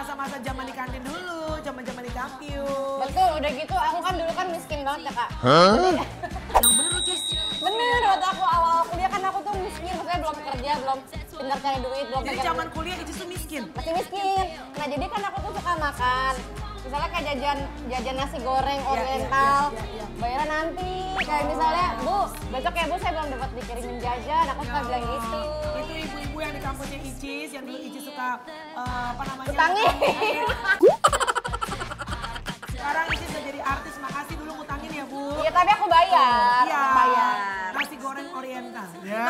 masa-masa zaman di kantin dulu, zaman-zaman di kampus. Betul, udah gitu aku kan dulu kan miskin banget ya Kak. Yang bener lu, Cis. Bener, waktu aku awal kuliah kan aku tuh miskin, maksudnya belum kerja, belum pintar cari duit, belum Jadi pegang zaman duit. kuliah Icis tuh miskin. Masih miskin. Nah jadi kan aku tuh suka makan. Misalnya kayak jajan nasi goreng oriental, bayaran nanti. Kayak misalnya, Bu, besok ya Bu saya belum dapat dikirimin jajan, aku suka bilang gitu. Itu ibu-ibu yang di kampusnya Icis, yang dulu Icis suka apa namanya? Utangin. Sekarang Icis udah jadi artis, makasih dulu ngutangin ya Bu. Iya tapi aku bayar. Iya. Bayar. Nasi goreng oriental. Ya.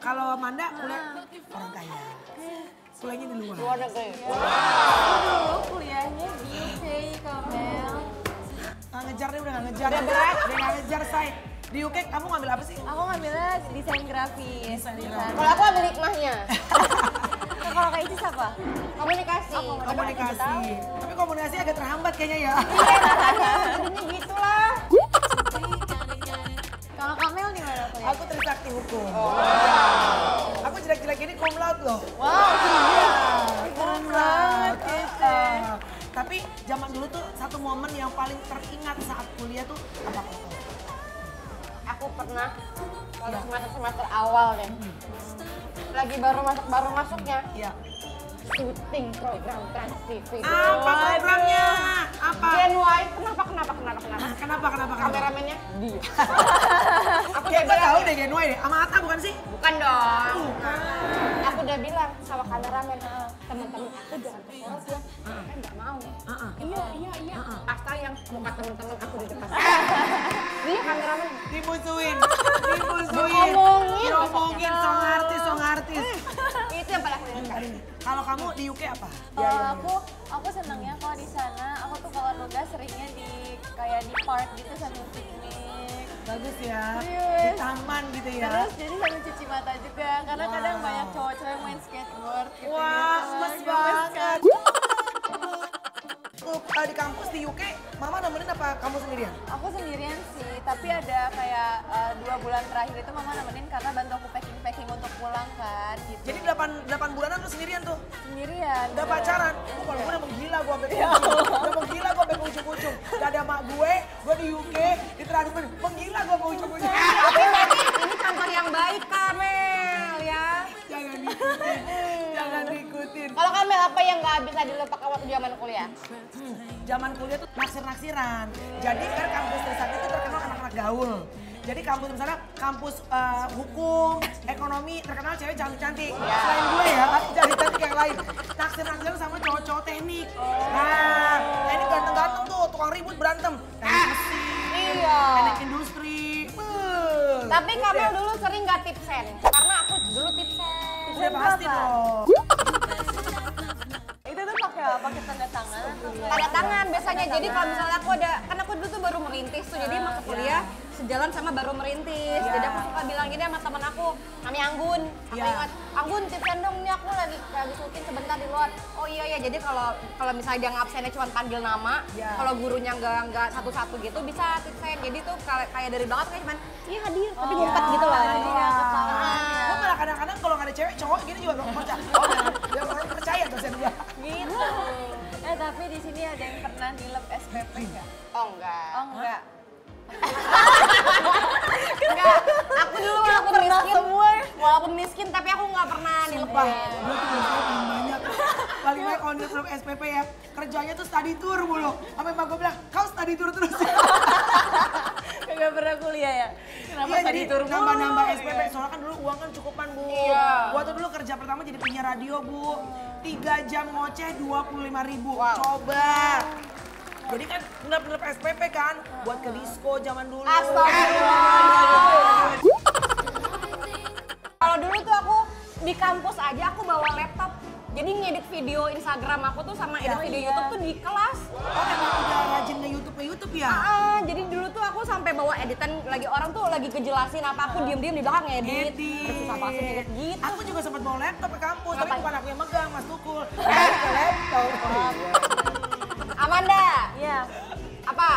Kalau Manda kuliah orang kaya. Kuliahnya di luar. Luar negeri. Dulu kuliahnya di UK, Kamel. Nggak ngejar deh, udah nggak ngejar. Udah berat. Udah nggak ngejar, Say. Di UK kamu ngambil apa sih? Aku ngambilnya desain grafis. Desain Di grafis. sana. Kalau aku ambil hikmahnya. Nah, kalau Kak Icis apa? Komunikasi. Komunikasi. Tapi komunikasi agak terhambat kayaknya ya. Jadinya gitulah. Kalau Kamel di mana kuliah? Aku Trisakti Hukum. Aku jelek-jelek ini cum laude loh. Wow, Iya. keren banget gitu. Tapi zaman dulu tuh satu momen yang paling teringat saat kuliah tuh apa kok? Aku pernah kalau semester awal deh. Lagi baru masuknya. Iya. Syuting program Trans TV. Apa programnya? Apa? Gen Y. Kenapa? Kenapa? Kameramennya dia. Aku Kayak udah gue bilang, tahu deh Gen Y deh. Sama Atta bukan sih? bukan dong. Bukan. Aku udah bilang sama kameramen, teman-teman aku jangan tersorot ya. Kan nggak mau. Iya. Asal yang muka teman-teman aku di depan. Dia kameramen. Dimusuhin. Diomongin. Song artis. Itu yang paling aku ingat. Kalau kamu di UK apa? Aku senangnya kalau di sana, aku tuh kalau nugas seringnya di kayak di park gitu sambil piknik. Bagus ya. Serius. Di taman gitu ya. Terus jadi sambil cuci mata juga, karena kadang banyak cowok-cowok yang main skateboard gitu. Wah, gitu. gemes Gemes banget. kan? Di kampus di UK, Mama nemenin apa kamu sendirian? Aku sendirian sih, tapi ada kayak 2 bulan terakhir itu Mama nemenin karena bantu aku packing untuk pulang kan gitu. Jadi 8 bulanan lu sendirian tuh? Sendirian. Udah pacaran? Kalau gue udah menggila gue sampai ke ujung-ujung. Gak ada mak gue di UK, diterakhir menggila gue ke ujung-ujung. Tapi berarti ini kantor yang baik Kamel ya. Jangan diikutin. Kalau Kamel apa yang nggak bisa dilupakan waktu zaman kuliah? Zaman kuliah tuh naksir-naksiran. Jadi kan kampus Trisakti itu terkenal anak-anak gaul. Jadi kampus misalnya kampus hukum, ekonomi terkenal cewek cantik-cantik. Selain gue ya, cantik-cantik yang lain. Naksir-naksiran sama cowok-cowok teknik. Nah, teknik ganteng-ganteng tuh, tukang ribut berantem. Teknik mesin, Iya. teknik industri. Tapi Kamel dulu sering nggak tipsen? Karena aku dulu tipsen. Udah pasti dong. Itu tuh pakai tanda tangan atau kayak- Tanda tangan biasanya. Jadi kalau misalnya aku ada, kan aku dulu tuh baru merintis tuh, jadi masuk kuliah sejalan sama baru merintis. Jadi aku suka bilang gini sama temen aku, namanya Anggun. Aku ingat, Anggun tipsen dong, ini aku lagi syuting sebentar di luar. Oh iya, jadi kalau misalnya dia ngabsennya cuma panggil nama, kalau gurunya nggak satu-satu gitu bisa tipsen. Jadi tuh kayak dari belakang kayak cuman, iya hadir, tapi ngumpet gitu lah. Iya, kepala. Gue malah kadang-kadang kalau nggak ada cewek, cowok gini juga gak percaya. Oh, dia orang percaya dosen gue. Gitu. Tapi di sini ada yang pernah dilep SPP nggak? Oh enggak. Oh enggak. Enggak, aku dulu walaupun miskin tapi aku nggak pernah dilepas. Gue tuh biasanya paling banyak. Paling banyak kalau di klub SPP ya, kerjanya tuh study tour mulu. Sampai mak gue bilang, kau study tour terus. Kagak pernah kuliah ya? Kenapa Iya, jadi tadi nambah-nambah SPP. Soalnya kan dulu uang kan cukupan, Bu. Iya. Gua tuh dulu kerja pertama jadi penyiar radio, Bu. 3 jam ngoceh 25.000. Wow. Coba. Jadi kan ngelap SPP kan, buat ke disco zaman dulu. Astagfirullah. Kalau dulu tuh aku di kampus aja aku bawa laptop. Jadi ngedit video Instagram aku tuh sama edit video YouTube tuh di kelas. Oh, emang udah rajin nge-YouTube ya? Jadi dulu tuh aku sampai bawa editan lagi orang tuh lagi kejelasin apa aku diem-diem di belakang ngedit. Terus susah banget ngedit gitu. Aku juga sempat bawa laptop ke kampus, tapi Ngapain? bukan aku yang megang, Mas Tukul. Ke laptop. Amanda, Iya. apa?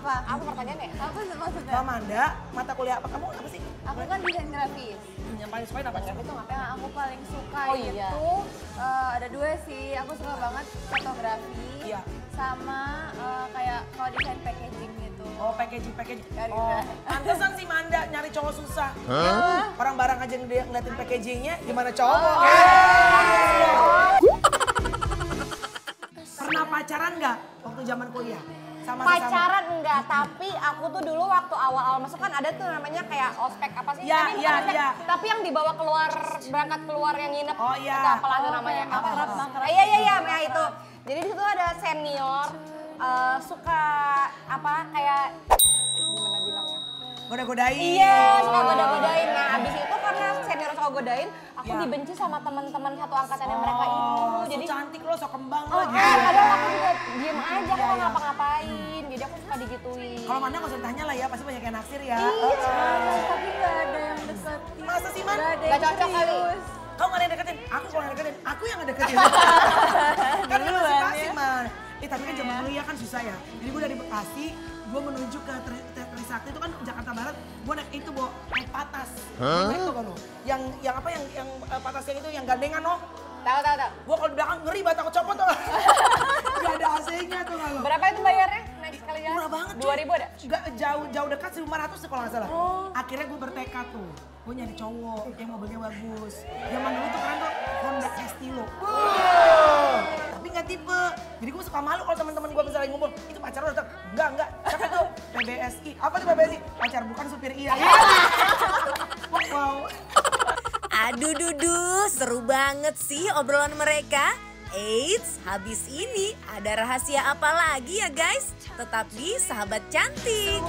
Apa? Apa pertanyaannya? Apa maksudnya? Mbak Amanda, mata kuliah apa kamu apa sih? Aku kan desain grafis. Yang paling suka apa? Itu ngapain? Yang aku paling suka Oh, iya. itu ada dua sih. Aku suka banget fotografi. Iya. Sama kayak kalau desain packaging gitu. Oh, packaging. Dari Oh, udah. pantesan sih Manda nyari cowok susah. Orang barang aja ngeliatin packagingnya, gimana cowok? Pernah pacaran nggak waktu zaman kuliah? Sama Pacaran enggak, tapi aku tuh dulu waktu awal-awal masuk kan ada tuh namanya kayak ospek apa sih? Iya, Tapi bukan iya, ospek, iya. Tapi yang dibawa keluar, berangkat keluar yang nginep. Oh, iya. Itu apalah itu Oh, namanya. kayak makrab. Iya, ya itu. Jadi di situ ada senior, suka apa kayak, gimana bilangnya? Goda-godain. Iya, suka goda-godain. Nah, abis itu karena senior suka godain, aku Iya. dibenci sama teman-teman satu angkatannya mereka itu. Oh, Jadi so cantik lo, so kembang Oh, lo gitu. kadang aku juga diem aja, aku Iya, nggak iya. ngapa-ngapain. Jadi aku suka digituin. Kalau Manda nggak usah ditanya lah ya, pasti banyak yang naksir ya. Tapi nggak ada yang deketin. Masa sih, Man? Nggak ada Nggak yang cocok kali. serius. Kau nggak ada yang deketin, aku kalau yang deketin, aku yang ngedeketin. Kan di Bekasi, Man. Tapi kan zaman dulu ya kan susah ya. Jadi gue dari Bekasi, gue menuju ke Trisakti itu kan Jakarta Barat. Gue naik itu, naik patas. Naik itu kan lo. Yang apa yang patas yang itu, yang gandengan lo. Tahu. Gue kalau di belakang ngeri banget, takut copot tuh. Gak ada AC-nya tuh nggak lo. Berapa itu bayarnya naik sekali jalan? Murah banget, 2.000 ada? Gak jauh dekat 1.500 tuh kalau nggak salah. Akhirnya gue bertekad tuh, gue nyari cowok yang mobilnya bagus. Zaman dulu tuh keren tuh Honda Estilo. Tapi nggak tipe. Jadi gue suka malu kalau teman-teman gue misalnya ngumpul, itu pacar lo datang. Enggak. Siapa tuh? PBSI. Apa tuh PBSI? Pacar bukan supir iya. Wow. Aduh Dudu, seru banget sih obrolan mereka. Eits, habis ini ada rahasia apa lagi ya guys? Tetap di Sahabat Cantik.